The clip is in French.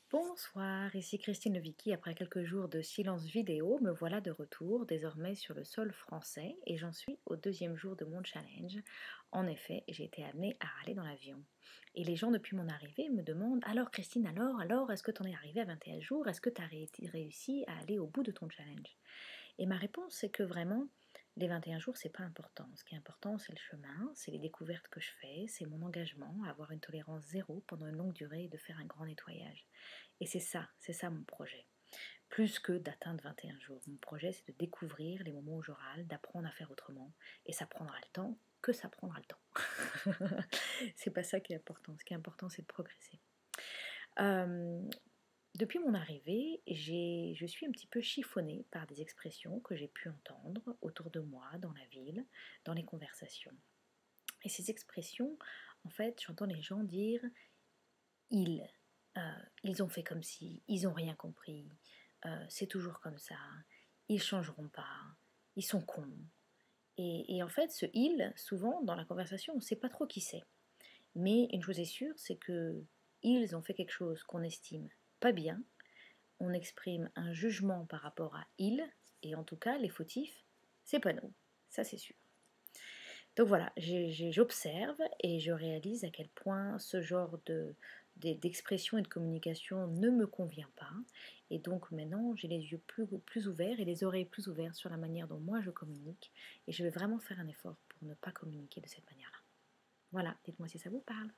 Bonsoir, ici Christine Levicky. Après quelques jours de silence vidéo, me voilà de retour, désormais sur le sol français, et j'en suis au deuxième jour de mon challenge. En effet, j'ai été amenée à râler dans l'avion. Et les gens depuis mon arrivée me demandent: alors Christine, alors, est-ce que tu en es arrivée à 21 jours? Est-ce que tu as réussi à aller au bout de ton challenge? Et ma réponse, c'est que vraiment, les 21 jours, c'est pas important. Ce qui est important, c'est le chemin, c'est les découvertes que je fais, c'est mon engagement à avoir une tolérance zéro pendant une longue durée et de faire un grand nettoyage. Et c'est ça mon projet. Plus que d'atteindre 21 jours. Mon projet, c'est de découvrir les moments où je râle, d'apprendre à faire autrement. Et ça prendra le temps que ça prendra le temps. C'est pas ça qui est important. Ce qui est important, c'est de progresser. Euh, Depuis mon arrivée, je suis un petit peu chiffonnée par des expressions que j'ai pu entendre autour de moi, dans la ville, dans les conversations. Et ces expressions, en fait, j'entends les gens dire ils. Ils ont fait comme si, ils n'ont rien compris, c'est toujours comme ça, ils changeront pas, ils sont cons. Et en fait, ce ils, souvent dans la conversation, on ne sait pas trop qui c'est. Mais une chose est sûre, c'est que ils ont fait quelque chose qu'on estime pas bien, on exprime un jugement par rapport à ils, et en tout cas, les fautifs, c'est pas nous, ça c'est sûr. Donc voilà, j'observe et je réalise à quel point ce genre d'expression et de communication ne me convient pas. Et donc maintenant, j'ai les yeux plus ouverts et les oreilles plus ouvertes sur la manière dont moi je communique. Et je vais vraiment faire un effort pour ne pas communiquer de cette manière-là. Voilà, dites-moi si ça vous parle.